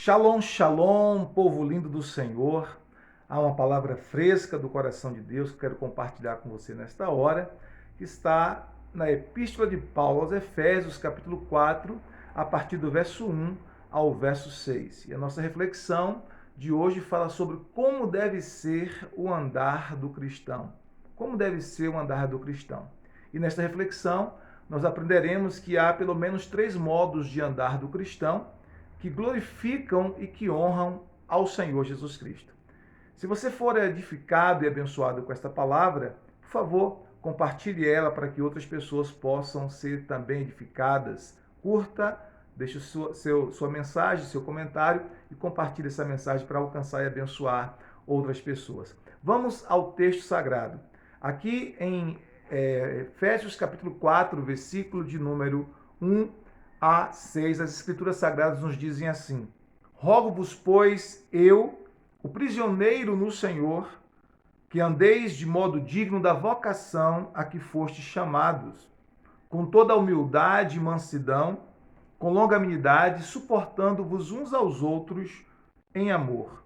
Shalom, shalom, povo lindo do Senhor. Há uma palavra fresca do coração de Deus que eu quero compartilhar com você nesta hora, que está na Epístola de Paulo aos Efésios, capítulo 4, a partir do verso 1 ao verso 6. E a nossa reflexão de hoje fala sobre como deve ser o andar do cristão. Como deve ser o andar do cristão. E nesta reflexão, nós aprenderemos que há pelo menos 3 modos de andar do cristão que glorificam e que honram ao Senhor Jesus Cristo. Se você for edificado e abençoado com esta palavra, por favor, compartilhe ela para que outras pessoas possam ser também edificadas. Curta, deixe sua mensagem, seu comentário e compartilhe essa mensagem para alcançar e abençoar outras pessoas. Vamos ao texto sagrado. Aqui em Efésios capítulo 4, versículo de número 1 a 6, as Escrituras Sagradas nos dizem assim: Rogo-vos, pois, eu, o prisioneiro no Senhor, que andeis de modo digno da vocação a que fostes chamados, com toda a humildade e mansidão, com longanimidade, suportando-vos uns aos outros em amor,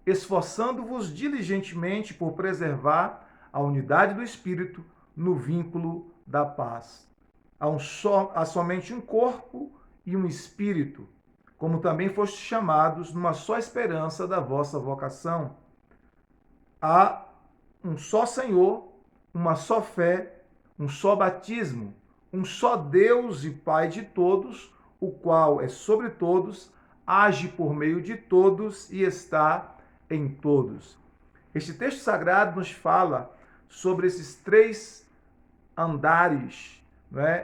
esforçando-vos diligentemente por preservar a unidade do Espírito no vínculo da paz. Há somente um corpo e um espírito, como também fostes chamados numa só esperança da vossa vocação. Há um só Senhor, uma só fé, um só batismo, um só Deus e Pai de todos, o qual é sobre todos, age por meio de todos e está em todos. Este texto sagrado nos fala sobre esses 3 andares,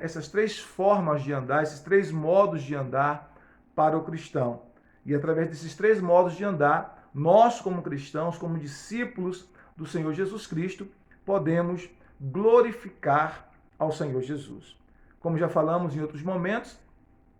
essas 3 formas de andar, esses 3 modos de andar para o cristão. E através desses 3 modos de andar, nós como cristãos, como discípulos do Senhor Jesus Cristo, podemos glorificar ao Senhor Jesus. Como já falamos em outros momentos,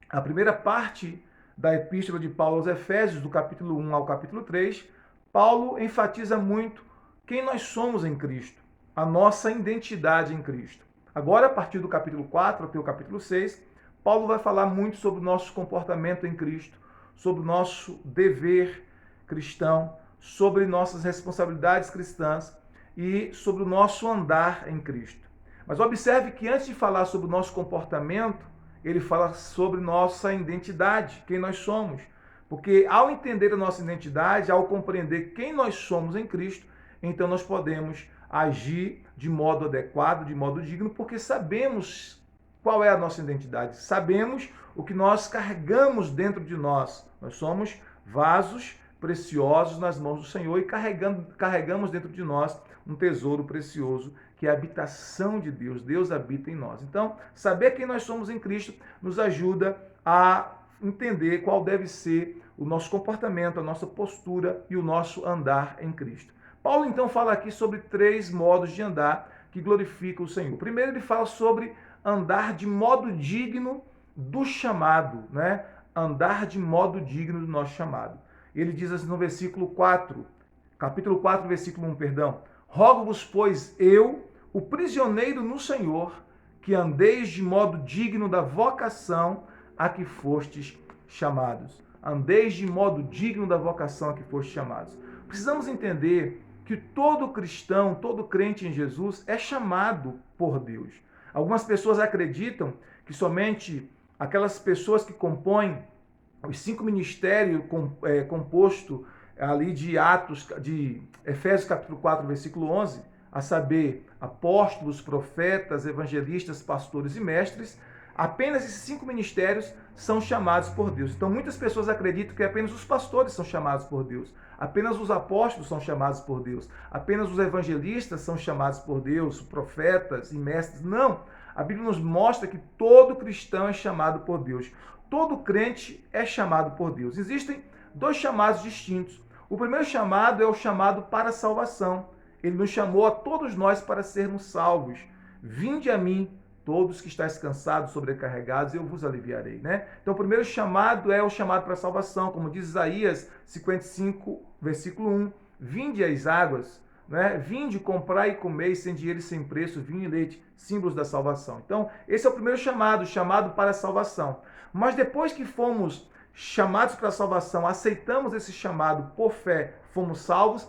a primeira parte da Epístola de Paulo aos Efésios, do capítulo 1 ao capítulo 3, Paulo enfatiza muito quem nós somos em Cristo, a nossa identidade em Cristo. Agora, a partir do capítulo 4 até o capítulo 6, Paulo vai falar muito sobre o nosso comportamento em Cristo, sobre o nosso dever cristão, sobre nossas responsabilidades cristãs e sobre o nosso andar em Cristo. Mas observe que antes de falar sobre o nosso comportamento, ele fala sobre nossa identidade, quem nós somos. Porque ao entender a nossa identidade, ao compreender quem nós somos em Cristo, então nós podemos agir de modo adequado, de modo digno, porque sabemos qual é a nossa identidade, sabemos o que nós carregamos dentro de nós. Nós somos vasos preciosos nas mãos do Senhor e carregamos dentro de nós um tesouro precioso, que é a habitação de Deus. Deus habita em nós. Então, saber quem nós somos em Cristo nos ajuda a entender qual deve ser o nosso comportamento, a nossa postura e o nosso andar em Cristo. Paulo, então, fala aqui sobre 3 modos de andar que glorificam o Senhor. Primeiro, ele fala sobre andar de modo digno do chamado, Andar de modo digno do nosso chamado. Ele diz assim no versículo 4, capítulo 4, versículo 1, perdão. Rogo-vos, pois, eu, o prisioneiro no Senhor, que andeis de modo digno da vocação a que fostes chamados. Andeis de modo digno da vocação a que fostes chamados. Precisamos entender que todo cristão, todo crente em Jesus é chamado por Deus. Algumas pessoas acreditam que somente aquelas pessoas que compõem os 5 ministérios composto ali de Atos, de Efésios capítulo 4, versículo 11, a saber, apóstolos, profetas, evangelistas, pastores e mestres, apenas esses 5 ministérios são chamados por Deus. Então, muitas pessoas acreditam que apenas os pastores são chamados por Deus, apenas os apóstolos são chamados por Deus, apenas os evangelistas são chamados por Deus, profetas e mestres. Não! A Bíblia nos mostra que todo cristão é chamado por Deus. Todo crente é chamado por Deus. Existem 2 chamados distintos. O primeiro chamado é o chamado para a salvação. Ele nos chamou a todos nós para sermos salvos. Vinde a mim, todos que estáis cansados, sobrecarregados, eu vos aliviarei. Então, o primeiro chamado é o chamado para a salvação, como diz Isaías 55, versículo 1. Vinde às águas, vinde, comprai e comei, sem dinheiro e sem preço, vinho e leite, símbolos da salvação. Então, esse é o primeiro chamado, chamado para a salvação. Mas depois que fomos chamados para a salvação, aceitamos esse chamado por fé, fomos salvos,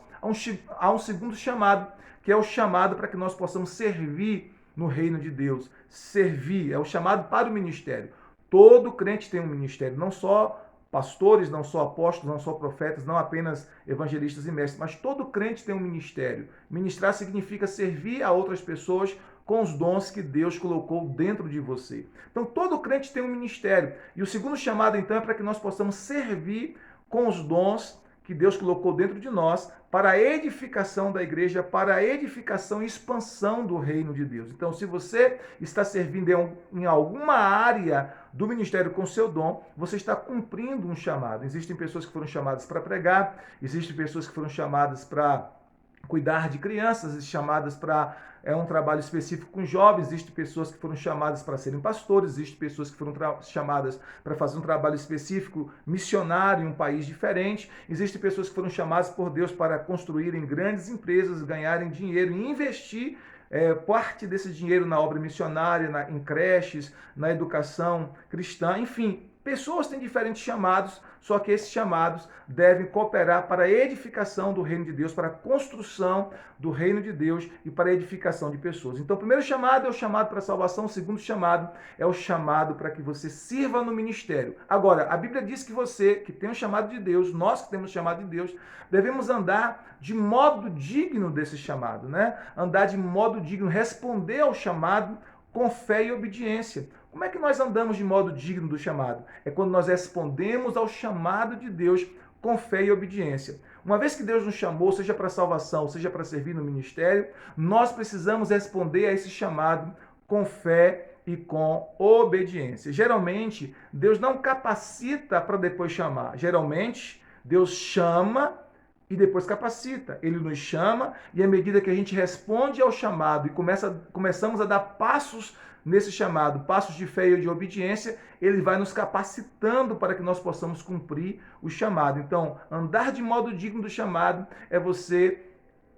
há um segundo chamado, que é o chamado para que nós possamos servir no reino de Deus. Servir é o chamado para o ministério. Todo crente tem um ministério, não só pastores, não só apóstolos, não só profetas, não apenas evangelistas e mestres, mas todo crente tem um ministério. Ministrar significa servir a outras pessoas com os dons que Deus colocou dentro de você. Então, todo crente tem um ministério. E o segundo chamado, então, é para que nós possamos servir com os dons que Deus colocou dentro de nós para a edificação da igreja, para a edificação e expansão do reino de Deus. Então, se você está servindo em alguma área do ministério com seu dom, você está cumprindo um chamado. Existem pessoas que foram chamadas para pregar, existem pessoas que foram chamadas para cuidar de crianças, chamadas para um trabalho específico com jovens, existem pessoas que foram chamadas para serem pastores, existem pessoas que foram chamadas para fazer um trabalho específico missionário em um país diferente, existem pessoas que foram chamadas por Deus para construírem grandes empresas, ganharem dinheiro e investir parte desse dinheiro na obra missionária, em creches, na educação cristã, enfim. Pessoas têm diferentes chamados, só que esses chamados devem cooperar para a edificação do reino de Deus, para a construção do reino de Deus e para a edificação de pessoas. Então, o primeiro chamado é o chamado para a salvação, o segundo chamado é o chamado para que você sirva no ministério. Agora, a Bíblia diz que você, que tem o chamado de Deus, nós que temos o chamado de Deus, devemos andar de modo digno desse chamado, né? Andar de modo digno, responder ao chamado com fé e obediência. Como é que nós andamos de modo digno do chamado? É quando nós respondemos ao chamado de Deus com fé e obediência. Uma vez que Deus nos chamou, seja para salvação, seja para servir no ministério, nós precisamos responder a esse chamado com fé e com obediência. Geralmente, Deus não capacita para depois chamar. Geralmente, Deus chama e depois capacita. Ele nos chama e à medida que a gente responde ao chamado e começamos a dar passos nesse chamado, passos de fé e de obediência, ele vai nos capacitando para que nós possamos cumprir o chamado. Então, andar de modo digno do chamado é você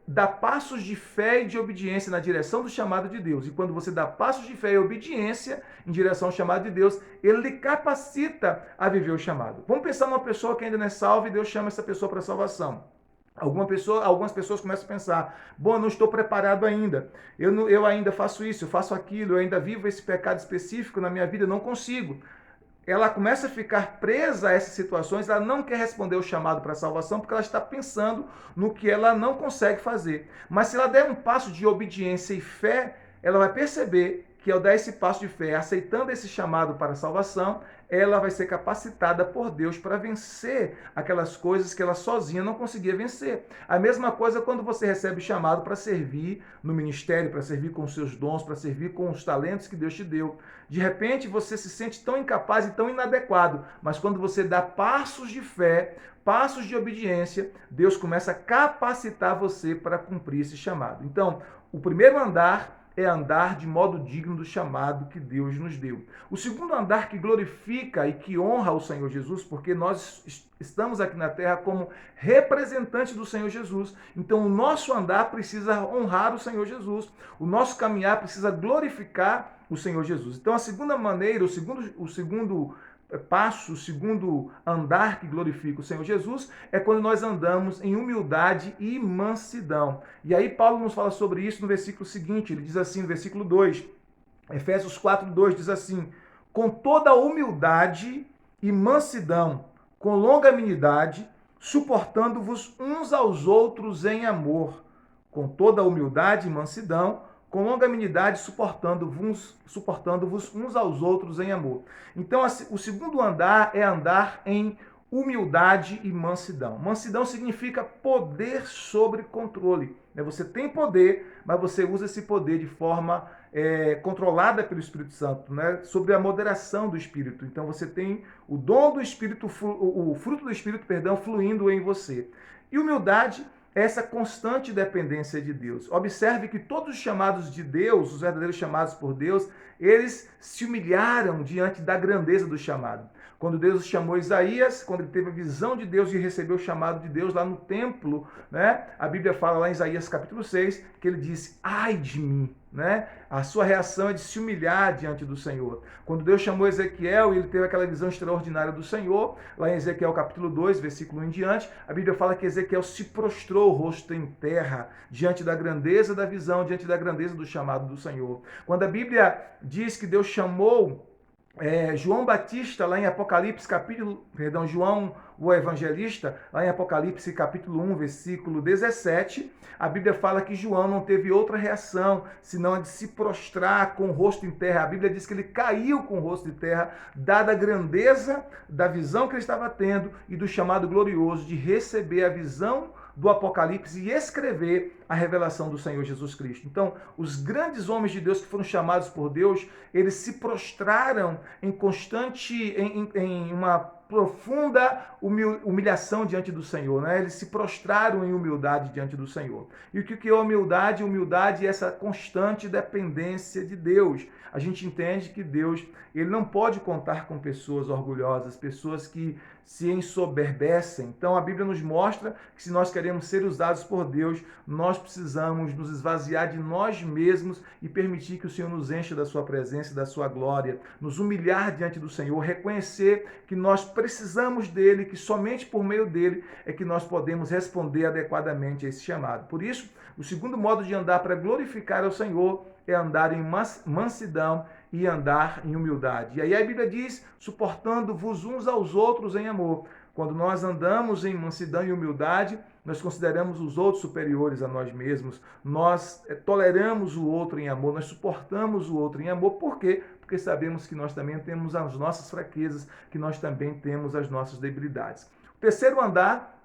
dar passos de fé e de obediência na direção do chamado de Deus. E quando você dá passos de fé e obediência em direção ao chamado de Deus, ele lhe capacita a viver o chamado. Vamos pensar numa pessoa que ainda não é salva e Deus chama essa pessoa para a salvação. Algumas pessoas começam a pensar, bom, eu não estou preparado ainda, eu ainda faço isso, eu faço aquilo, eu ainda vivo esse pecado específico na minha vida, eu não consigo. Ela começa a ficar presa a essas situações, ela não quer responder o chamado para a salvação porque ela está pensando no que ela não consegue fazer. Mas se ela der um passo de obediência e fé, ela vai perceber que ao dar esse passo de fé, aceitando esse chamado para a salvação, ela vai ser capacitada por Deus para vencer aquelas coisas que ela sozinha não conseguia vencer. A mesma coisa quando você recebe o chamado para servir no ministério, para servir com os seus dons, para servir com os talentos que Deus te deu. De repente você se sente tão incapaz e tão inadequado, mas quando você dá passos de fé, passos de obediência, Deus começa a capacitar você para cumprir esse chamado. Então, o primeiro andar é andar de modo digno do chamado que Deus nos deu. O segundo andar que glorifica e que honra o Senhor Jesus, porque nós estamos aqui na terra como representantes do Senhor Jesus. Então o nosso andar precisa honrar o Senhor Jesus. O nosso caminhar precisa glorificar o Senhor Jesus. Então a segunda maneira, o segundo passo, o segundo andar que glorifica o Senhor Jesus é quando nós andamos em humildade e mansidão. E aí Paulo nos fala sobre isso no versículo seguinte, ele diz assim no versículo 2, Efésios 4:2 diz assim, com toda humildade e mansidão, com longanimidade, suportando-vos uns aos outros em amor, com toda humildade e mansidão, com longanimidade, suportando-vos uns aos outros em amor. Então, o segundo andar é andar em humildade e mansidão. Mansidão significa poder sobre controle. Você tem poder, mas você usa esse poder de forma controlada pelo Espírito Santo, né? Sobre a moderação do Espírito. Então, você tem o dom do Espírito, o fruto do Espírito, fluindo em você. E humildade essa constante dependência de Deus. Observe que todos os chamados de Deus, os verdadeiros chamados por Deus, eles se humilharam diante da grandeza do chamado. Quando Deus chamou Isaías, quando ele teve a visão de Deus e recebeu o chamado de Deus lá no templo, né? A Bíblia fala lá em Isaías capítulo 6, que ele disse, ai de mim, né? A sua reação é de se humilhar diante do Senhor. Quando Deus chamou Ezequiel e ele teve aquela visão extraordinária do Senhor, lá em Ezequiel capítulo 2, versículo 1 em diante, a Bíblia fala que Ezequiel se prostrou o rosto em terra, diante da grandeza da visão, diante da grandeza do chamado do Senhor. Quando a Bíblia diz que Deus chamou João Batista, lá em Apocalipse, João o Evangelista, lá em Apocalipse, capítulo 1, versículo 17, a Bíblia fala que João não teve outra reação, senão a de se prostrar com o rosto em terra. A Bíblia diz que ele caiu com o rosto em terra, dada a grandeza da visão que ele estava tendo e do chamado glorioso de receber a visão do Apocalipse e escrever a revelação do Senhor Jesus Cristo. Então, os grandes homens de Deus que foram chamados por Deus, eles se prostraram em uma profunda humilhação diante do Senhor, né? Eles se prostraram em humildade diante do Senhor. E o que é humildade? Humildade é essa constante dependência de Deus. A gente entende que Deus, ele não pode contar com pessoas orgulhosas, pessoas que se ensoberbecem. Então a Bíblia nos mostra que se nós queremos ser usados por Deus, nós precisamos nos esvaziar de nós mesmos e permitir que o Senhor nos encha da sua presença e da sua glória, nos humilhar diante do Senhor, reconhecer que nós precisamos dele, que somente por meio dele é que nós podemos responder adequadamente a esse chamado. Por isso, o segundo modo de andar para glorificar ao Senhor é andar em mansidão e andar em humildade. E aí a Bíblia diz, suportando-vos uns aos outros em amor. Quando nós andamos em mansidão e humildade, nós consideramos os outros superiores a nós mesmos, nós toleramos o outro em amor, nós suportamos o outro em amor. Por quê? Porque sabemos que nós também temos as nossas fraquezas, que nós também temos as nossas debilidades. O terceiro andar,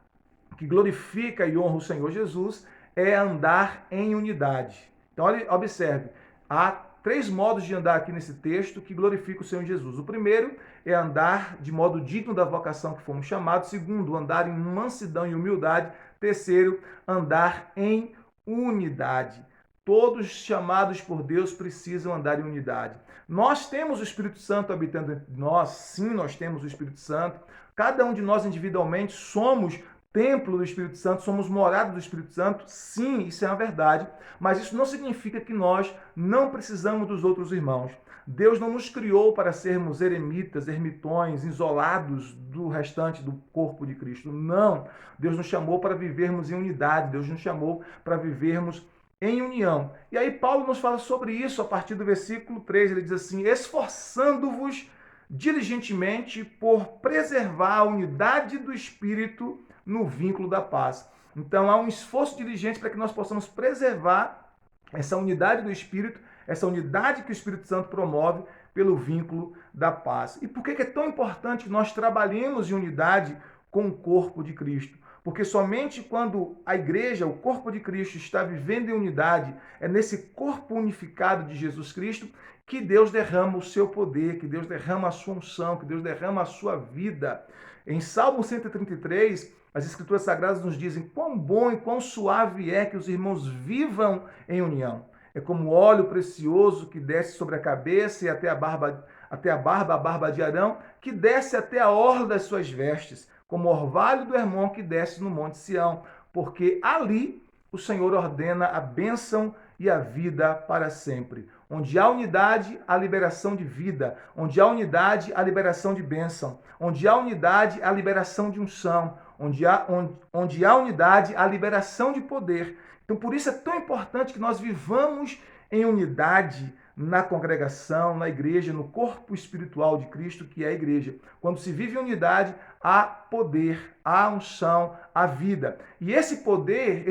que glorifica e honra o Senhor Jesus, é andar em unidade. Então, observe, há 3 modos de andar aqui nesse texto que glorificam o Senhor Jesus. O primeiro é andar de modo digno da vocação que fomos chamados. Segundo, andar em mansidão e humildade. Terceiro, andar em unidade. Todos chamados por Deus precisam andar em unidade. Nós temos o Espírito Santo habitando entre nós. Sim, nós temos o Espírito Santo. Cada um de nós individualmente somos templo do Espírito Santo, somos morada do Espírito Santo. Sim, isso é uma verdade, mas isso não significa que nós não precisamos dos outros irmãos. Deus não nos criou para sermos eremitas, ermitões, isolados do restante do corpo de Cristo. Não. Deus nos chamou para vivermos em unidade, Deus nos chamou para vivermos em união. E aí Paulo nos fala sobre isso a partir do versículo 3, ele diz assim, esforçando-vos diligentemente por preservar a unidade do Espírito no vínculo da paz. Então há um esforço diligente para que nós possamos preservar essa unidade do Espírito, essa unidade que o Espírito Santo promove pelo vínculo da paz. E por que é tão importante que nós trabalhemos em unidade com o corpo de Cristo? Porque somente quando a igreja, o corpo de Cristo, está vivendo em unidade, é nesse corpo unificado de Jesus Cristo que Deus derrama o seu poder, que Deus derrama a sua unção, que Deus derrama a sua vida. Em Salmo 133, as Escrituras Sagradas nos dizem quão bom e quão suave é que os irmãos vivam em união. É como óleo precioso que desce sobre a cabeça e até a barba de Arão, que desce até a orla das suas vestes, como orvalho do Hermon que desce no monte Sião, porque ali o Senhor ordena a bênção e a vida para sempre. Onde há unidade, há liberação de vida. Onde há unidade, há liberação de bênção. Onde há unidade, há liberação de unção. Onde há unidade, há liberação de poder. Então, por isso é tão importante que nós vivamos em unidade na congregação, na igreja, no corpo espiritual de Cristo, que é a igreja. Quando se vive em unidade, há poder, há unção, há vida. E esse poder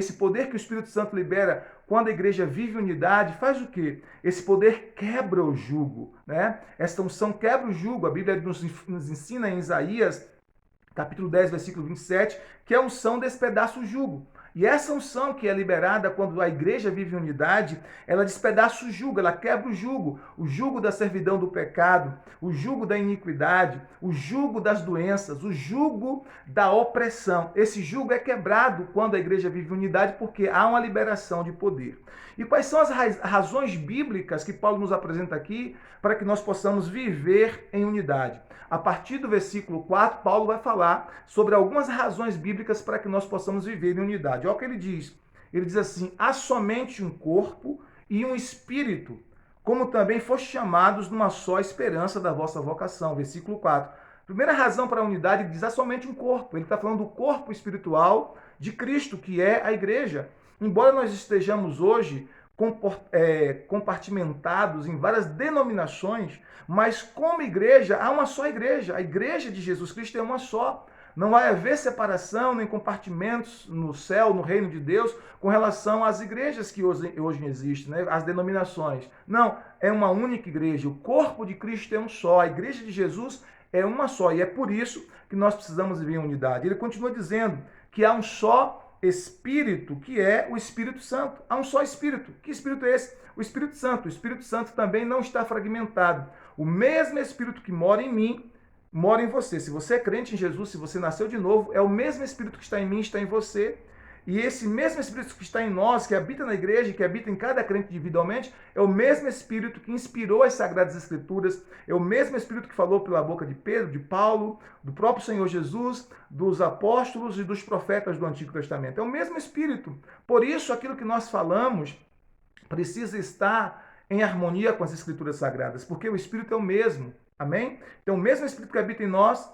que o Espírito Santo libera quando a igreja vive em unidade, faz o quê? Esse poder quebra o jugo, né? Essa unção quebra o jugo. A Bíblia nos ensina em Isaías, capítulo 10, versículo 27, que a unção despedaça o jugo. E essa unção que é liberada quando a igreja vive em unidade, ela despedaça o jugo, ela quebra o jugo da servidão do pecado, o jugo da iniquidade, o jugo das doenças, o jugo da opressão. Esse jugo é quebrado quando a igreja vive em unidade porque há uma liberação de poder. E quais são as razões bíblicas que Paulo nos apresenta aqui para que nós possamos viver em unidade? A partir do versículo 4, Paulo vai falar sobre algumas razões bíblicas para que nós possamos viver em unidade. Olha o que ele diz. Ele diz assim: há somente um corpo e um espírito, como também foste chamados numa só esperança da vossa vocação. Versículo 4. Primeira razão para a unidade, ele diz: há somente um corpo. Ele está falando do corpo espiritual de Cristo, que é a igreja. Embora nós estejamos hoje compartimentados em várias denominações, mas como igreja, há uma só igreja. A igreja de Jesus Cristo é uma só. Não vai haver separação nem compartimentos no céu, no reino de Deus, com relação às igrejas que hoje existem, né? As denominações. Não, é uma única igreja. O corpo de Cristo é um só. A igreja de Jesus é uma só. E é por isso que nós precisamos viver em unidade. Ele continua dizendo que há um só Espírito, que é o Espírito Santo. Há um só Espírito. Que Espírito é esse? O Espírito Santo. O Espírito Santo também não está fragmentado. O mesmo Espírito que mora em mim, mora em você. Se você é crente em Jesus, se você nasceu de novo, é o mesmo Espírito que está em mim, está em você. E esse mesmo Espírito que está em nós, que habita na igreja, que habita em cada crente individualmente, é o mesmo Espírito que inspirou as Sagradas Escrituras, é o mesmo Espírito que falou pela boca de Pedro, de Paulo, do próprio Senhor Jesus, dos apóstolos e dos profetas do Antigo Testamento. É o mesmo Espírito. Por isso, aquilo que nós falamos precisa estar em harmonia com as Escrituras Sagradas, porque o Espírito é o mesmo. Amém? Então, o mesmo Espírito que habita em nós,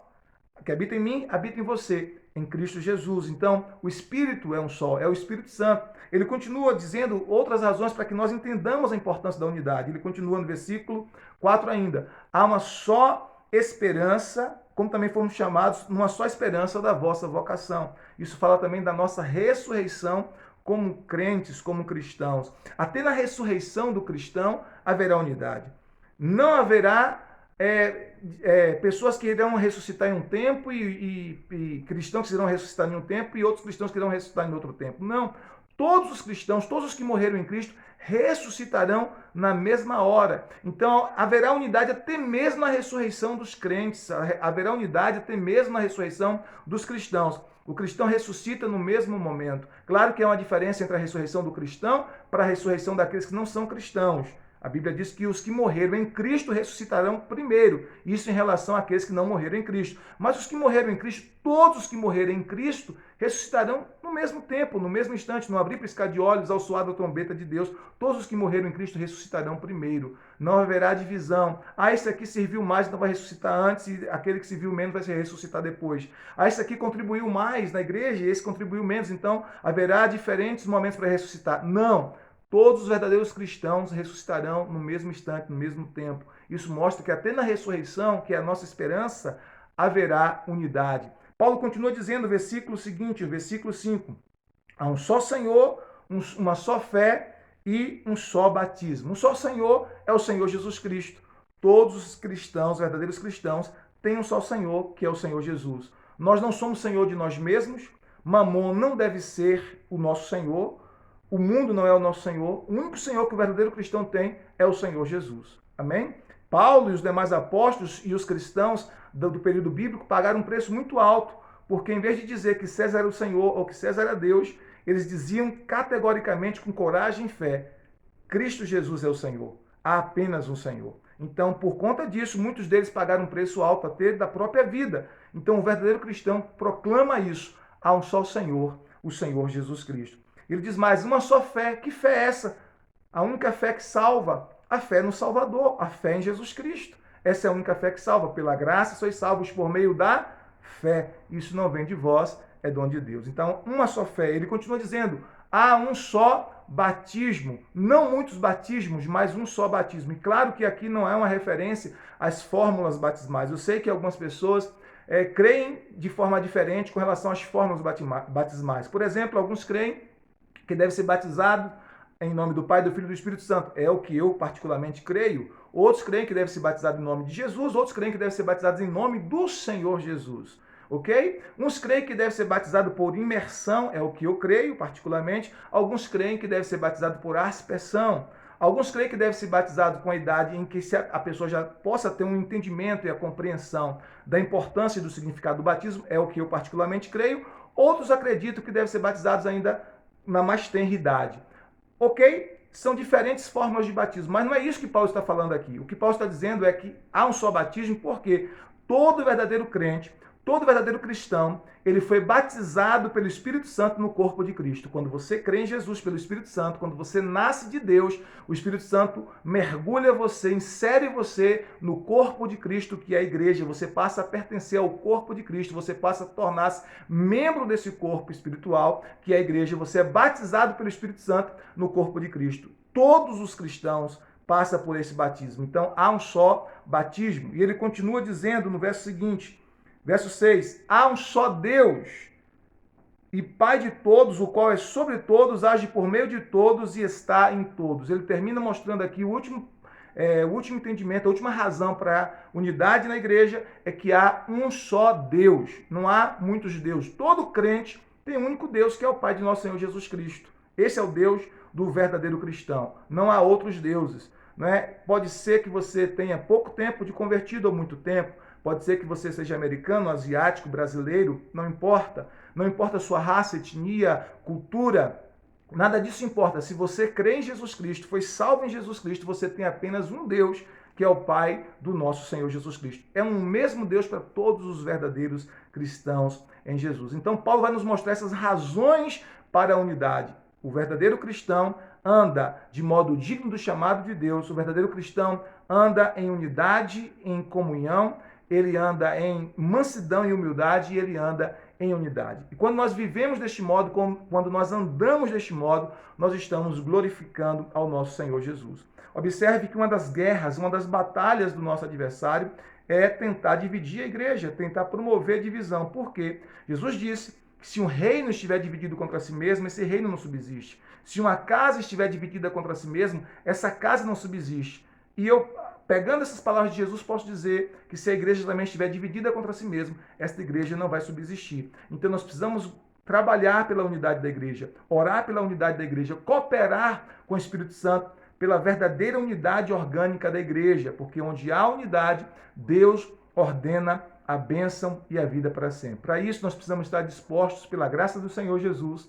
que habita em mim, habita em você, em Cristo Jesus. Então, o Espírito é um só, é o Espírito Santo. Ele continua dizendo outras razões para que nós entendamos a importância da unidade. Ele continua no versículo 4 ainda. Há uma só esperança, como também fomos chamados, numa só esperança da vossa vocação. Isso fala também da nossa ressurreição como crentes, como cristãos. Até na ressurreição do cristão haverá unidade. Não haverá pessoas que irão ressuscitar em um tempo e cristãos que irão ressuscitar em um tempo e outros cristãos que irão ressuscitar em outro tempo. Não. Todos os cristãos, todos os que morreram em Cristo, ressuscitarão na mesma hora. Então, haverá unidade até mesmo na ressurreição dos crentes, haverá unidade até mesmo na ressurreição dos cristãos. O cristão ressuscita no mesmo momento. Claro que há uma diferença entre a ressurreição do cristão para a ressurreição daqueles que não são cristãos. A Bíblia diz que os que morreram em Cristo ressuscitarão primeiro. Isso em relação àqueles que não morreram em Cristo. Mas os que morreram em Cristo, todos os que morreram em Cristo, ressuscitarão no mesmo tempo, no mesmo instante, no abrir e piscar de olhos, ao soar da trombeta de Deus. Todos os que morreram em Cristo ressuscitarão primeiro. Não haverá divisão. Esse aqui serviu mais, então vai ressuscitar antes, e aquele que serviu menos vai se ressuscitar depois. Esse aqui contribuiu mais na igreja, e esse contribuiu menos, então haverá diferentes momentos para ressuscitar. Não. Todos os verdadeiros cristãos ressuscitarão no mesmo instante, no mesmo tempo. Isso mostra que até na ressurreição, que é a nossa esperança, haverá unidade. Paulo continua dizendo no versículo seguinte, o versículo 5. Há um só Senhor, uma só fé e um só batismo. Um só Senhor é o Senhor Jesus Cristo. Todos os cristãos, verdadeiros cristãos, têm um só Senhor, que é o Senhor Jesus. Nós não somos Senhor de nós mesmos. Mamon não deve ser o nosso Senhor. O mundo não é o nosso Senhor. O único Senhor que o verdadeiro cristão tem é o Senhor Jesus. Amém? Paulo e os demais apóstolos e os cristãos do período bíblico pagaram um preço muito alto, porque em vez de dizer que César era o Senhor ou que César era Deus, eles diziam categoricamente, com coragem e fé, Cristo Jesus é o Senhor. Há apenas um Senhor. Então, por conta disso, muitos deles pagaram um preço alto até da própria vida. Então, o verdadeiro cristão proclama isso. Há um só Senhor, o Senhor Jesus Cristo. Ele diz mais, uma só fé. Que fé é essa? A única fé que salva, a fé no Salvador, a fé em Jesus Cristo. Essa é a única fé que salva. Pela graça sois salvos por meio da fé. Isso não vem de vós, é dom de Deus. Então, uma só fé. Ele continua dizendo, há um só batismo. Não muitos batismos, mas um só batismo. E claro que aqui não é uma referência às fórmulas batismais. Eu sei que algumas pessoas creem de forma diferente com relação às fórmulas batismais. Por exemplo, alguns creem que deve ser batizado em nome do Pai, do Filho e do Espírito Santo. É o que eu particularmente creio. Outros creem que deve ser batizado em nome de Jesus, outros creem que deve ser batizado em nome do Senhor Jesus. ok? Uns creem que deve ser batizado por imersão, é o que eu creio particularmente. Alguns creem que deve ser batizado por aspersão. Alguns creem que deve ser batizado com a idade em que a pessoa já possa ter um entendimento e a compreensão da importância e do significado do batismo, é o que eu particularmente creio. Outros acreditam que devem ser batizados ainda na mais tenra idade. Ok? São diferentes formas de batismo, mas não é isso que Paulo está falando aqui. O que Paulo está dizendo é que há um só batismo, porque todo verdadeiro crente, todo verdadeiro cristão, ele foi batizado pelo Espírito Santo no corpo de Cristo. Quando você crê em Jesus pelo Espírito Santo, quando você nasce de Deus, o Espírito Santo mergulha você, insere você no corpo de Cristo, que é a igreja. Você passa a pertencer ao corpo de Cristo, você passa a tornar-se membro desse corpo espiritual, que é a igreja. Você é batizado pelo Espírito Santo no corpo de Cristo. Todos os cristãos passam por esse batismo. Então, há um só batismo. E ele continua dizendo no verso seguinte, verso 6, há um só Deus e Pai de todos, o qual é sobre todos, age por meio de todos e está em todos. Ele termina mostrando aqui o último entendimento, a última razão para a unidade na igreja é que há um só Deus. Não há muitos deuses. Todo crente tem um único Deus, que é o Pai de nosso Senhor Jesus Cristo. Esse é o Deus do verdadeiro cristão. Não há outros deuses. Não é? Pode ser que você tenha pouco tempo de convertido ou muito tempo. Pode ser que você seja americano, asiático, brasileiro, não importa. Não importa a sua raça, etnia, cultura, nada disso importa. Se você crê em Jesus Cristo, foi salvo em Jesus Cristo, você tem apenas um Deus, que é o Pai do nosso Senhor Jesus Cristo. É um mesmo Deus para todos os verdadeiros cristãos em Jesus. Então, Paulo vai nos mostrar essas razões para a unidade. O verdadeiro cristão anda de modo digno do chamado de Deus. O verdadeiro cristão anda em unidade, em comunhão. Ele anda em mansidão e humildade e ele anda em unidade. E quando nós vivemos deste modo, quando nós andamos deste modo, nós estamos glorificando ao nosso Senhor Jesus. Observe que uma das guerras, uma das batalhas do nosso adversário é tentar dividir a igreja, tentar promover a divisão. Por quê? Jesus disse que se um reino estiver dividido contra si mesmo, esse reino não subsiste. Se uma casa estiver dividida contra si mesmo, essa casa não subsiste. E eu, pegando essas palavras de Jesus, posso dizer que se a igreja também estiver dividida contra si mesma, esta igreja não vai subsistir. Então nós precisamos trabalhar pela unidade da igreja, orar pela unidade da igreja, cooperar com o Espírito Santo pela verdadeira unidade orgânica da igreja, porque onde há unidade, Deus ordena a bênção e a vida para sempre. Para isso nós precisamos estar dispostos, pela graça do Senhor Jesus,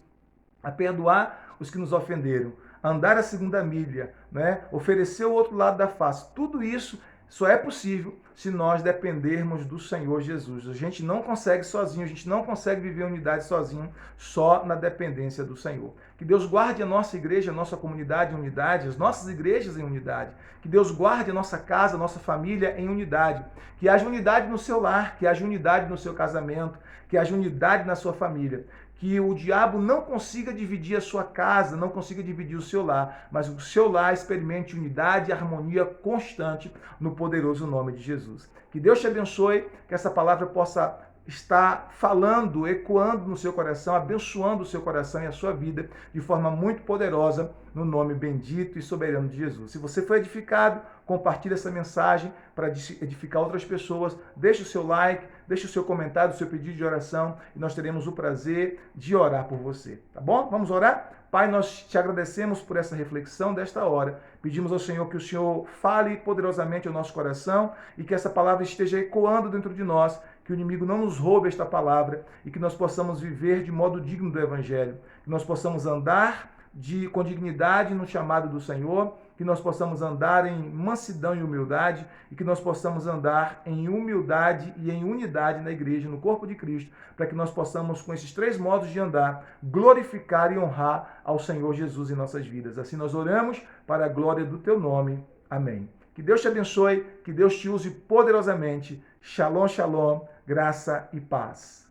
a perdoar os que nos ofenderam, andar a segunda milha, né? Oferecer o outro lado da face. Tudo isso só é possível se nós dependermos do Senhor Jesus. A gente não consegue sozinho, a gente não consegue viver a unidade sozinho, só na dependência do Senhor. Que Deus guarde a nossa igreja, a nossa comunidade em unidade, as nossas igrejas em unidade. Que Deus guarde a nossa casa, a nossa família em unidade. Que haja unidade no seu lar, que haja unidade no seu casamento, que haja unidade na sua família. Que o diabo não consiga dividir a sua casa, não consiga dividir o seu lar, mas o seu lar experimente unidade e harmonia constante no poderoso nome de Jesus. Que Deus te abençoe, que essa palavra possa estar falando, ecoando no seu coração, abençoando o seu coração e a sua vida de forma muito poderosa, no nome bendito e soberano de Jesus. Se você foi edificado, compartilhe essa mensagem para edificar outras pessoas, deixe o seu like, deixe o seu comentário, o seu pedido de oração e nós teremos o prazer de orar por você, tá bom? Vamos orar? Pai, nós te agradecemos por essa reflexão desta hora. Pedimos ao Senhor que o Senhor fale poderosamente ao nosso coração e que essa palavra esteja ecoando dentro de nós, que o inimigo não nos roube esta palavra e que nós possamos viver de modo digno do Evangelho, que nós possamos andar com dignidade no chamado do Senhor, que nós possamos andar em mansidão e humildade e que nós possamos andar em humildade e em unidade na igreja, no corpo de Cristo, para que nós possamos, com esses três modos de andar, glorificar e honrar ao Senhor Jesus em nossas vidas. Assim nós oramos para a glória do teu nome. Amém. Que Deus te abençoe, que Deus te use poderosamente. Shalom, shalom, graça e paz.